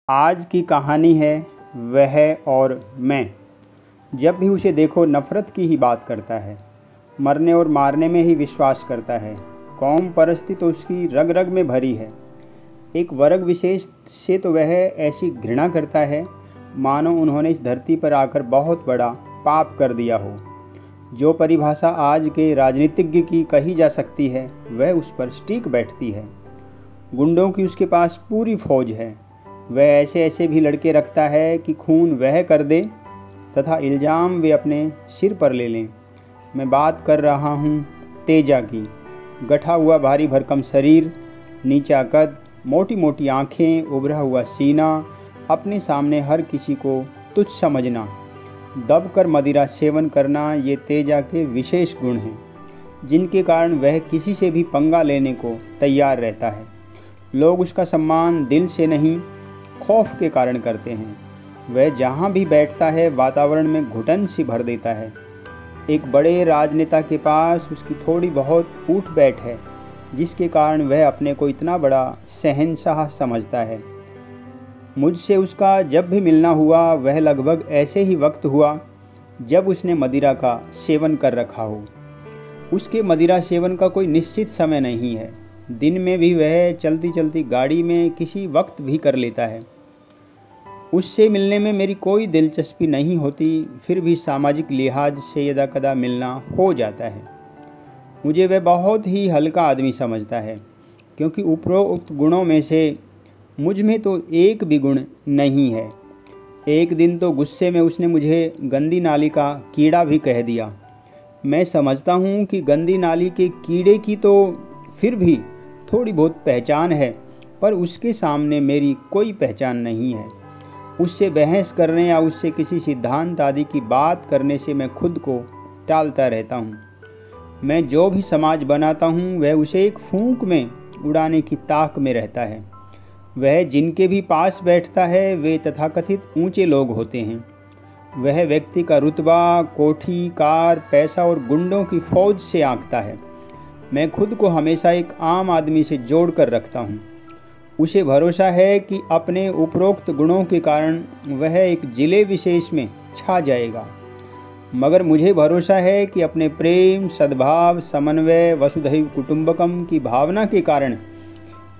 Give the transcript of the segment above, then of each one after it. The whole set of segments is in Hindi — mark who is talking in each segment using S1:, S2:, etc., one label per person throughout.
S1: आज की कहानी है वह और मैं। जब भी उसे देखो नफ़रत की ही बात करता है, मरने और मारने में ही विश्वास करता है। कौम परस्ती तो उसकी रग रग में भरी है। एक वर्ग विशेष से तो वह ऐसी घृणा करता है मानो उन्होंने इस धरती पर आकर बहुत बड़ा पाप कर दिया हो। जो परिभाषा आज के राजनीतिज्ञ की कही जा सकती है वह उस पर सटीक बैठती है। गुंडों की उसके पास पूरी फौज है। वह ऐसे ऐसे भी लड़के रखता है कि खून वह कर दे तथा इल्ज़ाम वे अपने सिर पर ले लें। मैं बात कर रहा हूँ तेजा की। गठा हुआ भारी भरकम शरीर, नीचा कद, मोटी मोटी आँखें, उभरा हुआ सीना, अपने सामने हर किसी को तुच्छ समझना, दबकर मदिरा सेवन करना, ये तेजा के विशेष गुण हैं जिनके कारण वह किसी से भी पंगा लेने को तैयार रहता है। लोग उसका सम्मान दिल से नहीं खौफ के कारण करते हैं। वह जहाँ भी बैठता है वातावरण में घुटन सी भर देता है। एक बड़े राजनेता के पास उसकी थोड़ी बहुत उठ बैठ है जिसके कारण वह अपने को इतना बड़ा शहंशाह समझता है। मुझसे उसका जब भी मिलना हुआ वह लगभग ऐसे ही वक्त हुआ जब उसने मदिरा का सेवन कर रखा हो। उसके मदिरा सेवन का कोई निश्चित समय नहीं है। दिन में भी वह चलती चलती गाड़ी में किसी वक्त भी कर लेता है। उससे मिलने में मेरी कोई दिलचस्पी नहीं होती, फिर भी सामाजिक लिहाज से यदा कदा मिलना हो जाता है। मुझे वह बहुत ही हल्का आदमी समझता है क्योंकि उपरोक्त गुणों में से मुझ में तो एक भी गुण नहीं है। एक दिन तो गुस्से में उसने मुझे गंदी नाली का कीड़ा भी कह दिया। मैं समझता हूँ कि गंदी नाली के कीड़े की तो फिर भी थोड़ी बहुत पहचान है, पर उसके सामने मेरी कोई पहचान नहीं है। उससे बहस करने या उससे किसी सिद्धांत आदि की बात करने से मैं खुद को टालता रहता हूँ। मैं जो भी समाज बनाता हूँ वह उसे एक फूंक में उड़ाने की ताक में रहता है। वह जिनके भी पास बैठता है वे तथाकथित ऊंचे लोग होते हैं। वह व्यक्ति का रुतबा, कोठी, कार, पैसा और गुंडों की फौज से आंकता है। मैं खुद को हमेशा एक आम आदमी से जोड़ कर रखता हूँ। उसे भरोसा है कि अपने उपरोक्त गुणों के कारण वह एक जिले विशेष में छा जाएगा, मगर मुझे भरोसा है कि अपने प्रेम, सद्भाव, समन्वय, वसुधैव कुटुंबकम की भावना के कारण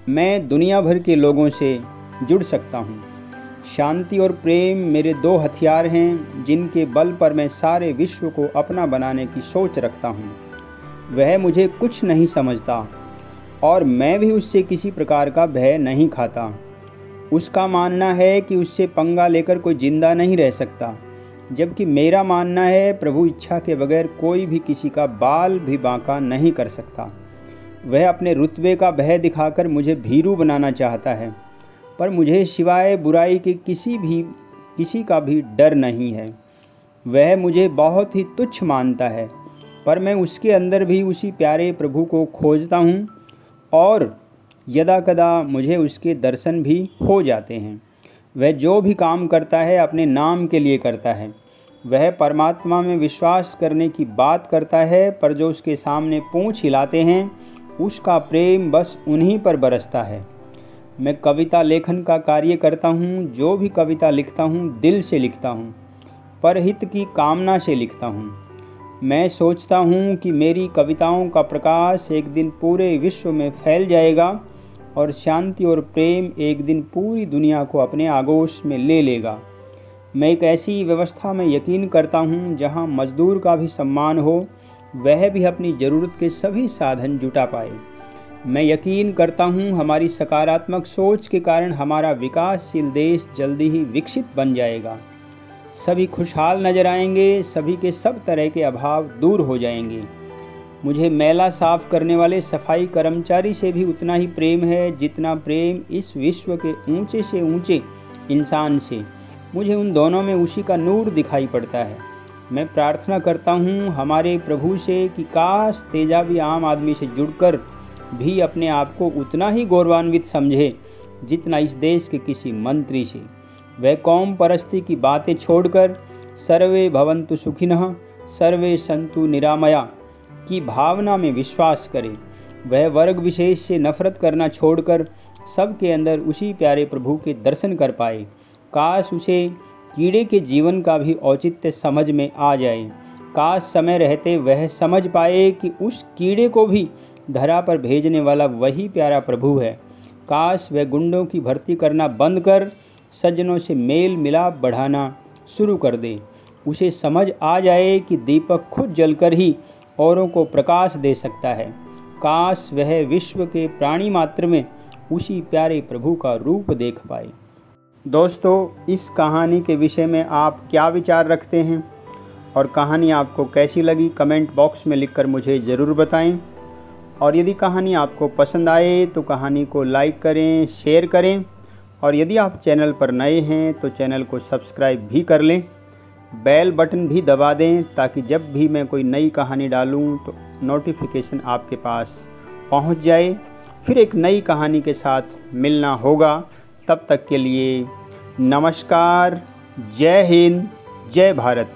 S1: मैं दुनिया भर के लोगों से जुड़ सकता हूँ। शांति और प्रेम मेरे दो हथियार हैं जिनके बल पर मैं सारे विश्व को अपना बनाने की सोच रखता हूँ। वह मुझे कुछ नहीं समझता और मैं भी उससे किसी प्रकार का भय नहीं खाता। उसका मानना है कि उससे पंगा लेकर कोई जिंदा नहीं रह सकता, जबकि मेरा मानना है प्रभु इच्छा के बगैर कोई भी किसी का बाल भी बांका नहीं कर सकता। वह अपने रुतबे का भय दिखाकर मुझे भीरू बनाना चाहता है, पर मुझे सिवाय बुराई के किसी का भी डर नहीं है। वह मुझे बहुत ही तुच्छ मानता है, पर मैं उसके अंदर भी उसी प्यारे प्रभु को खोजता हूँ और यदा कदा मुझे उसके दर्शन भी हो जाते हैं। वह जो भी काम करता है अपने नाम के लिए करता है। वह परमात्मा में विश्वास करने की बात करता है, पर जो उसके सामने पूंछ हिलाते हैं उसका प्रेम बस उन्हीं पर बरसता है। मैं कविता लेखन का कार्य करता हूँ। जो भी कविता लिखता हूँ दिल से लिखता हूँ, परहित की कामना से लिखता हूँ। मैं सोचता हूँ कि मेरी कविताओं का प्रकाश एक दिन पूरे विश्व में फैल जाएगा और शांति और प्रेम एक दिन पूरी दुनिया को अपने आगोश में ले लेगा। मैं एक ऐसी व्यवस्था में यकीन करता हूँ जहाँ मजदूर का भी सम्मान हो, वह भी अपनी ज़रूरत के सभी साधन जुटा पाए। मैं यकीन करता हूँ हमारी सकारात्मक सोच के कारण हमारा विकासशील देश जल्दी ही विकसित बन जाएगा। सभी खुशहाल नजर आएंगे, सभी के सब तरह के अभाव दूर हो जाएंगे। मुझे मैला साफ करने वाले सफाई कर्मचारी से भी उतना ही प्रेम है जितना प्रेम इस विश्व के ऊंचे से ऊंचे इंसान से। मुझे उन दोनों में उसी का नूर दिखाई पड़ता है। मैं प्रार्थना करता हूँ हमारे प्रभु से कि काश तेजा भी आम आदमी से जुड़कर भी अपने आप को उतना ही गौरवान्वित समझे जितना इस देश के किसी मंत्री से। वह कौम परस्ती की बातें छोड़कर सर्वे भवन्तु सुखिनः, सर्वे सन्तु निरामया की भावना में विश्वास करे। वह वर्ग विशेष से नफरत करना छोड़कर सबके अंदर उसी प्यारे प्रभु के दर्शन कर पाए। काश उसे कीड़े के जीवन का भी औचित्य समझ में आ जाए। काश समय रहते वह समझ पाए कि उस कीड़े को भी धरा पर भेजने वाला वही प्यारा प्रभु है। काश वह गुंडों की भर्ती करना बंद कर सज्जनों से मेल मिलाप बढ़ाना शुरू कर दे। उसे समझ आ जाए कि दीपक खुद जलकर ही औरों को प्रकाश दे सकता है। काश वह विश्व के प्राणी मात्र में उसी प्यारे प्रभु का रूप देख पाए। दोस्तों, इस कहानी के विषय में आप क्या विचार रखते हैं और कहानी आपको कैसी लगी कमेंट बॉक्स में लिखकर मुझे ज़रूर बताएं। और यदि कहानी आपको पसंद आए तो कहानी को लाइक करें, शेयर करें, और यदि आप चैनल पर नए हैं तो चैनल को सब्सक्राइब भी कर लें। बेल बटन भी दबा दें ताकि जब भी मैं कोई नई कहानी डालूं तो नोटिफिकेशन आपके पास पहुंच जाए। फिर एक नई कहानी के साथ मिलना होगा। तब तक के लिए नमस्कार, जय हिंद, जय भारत।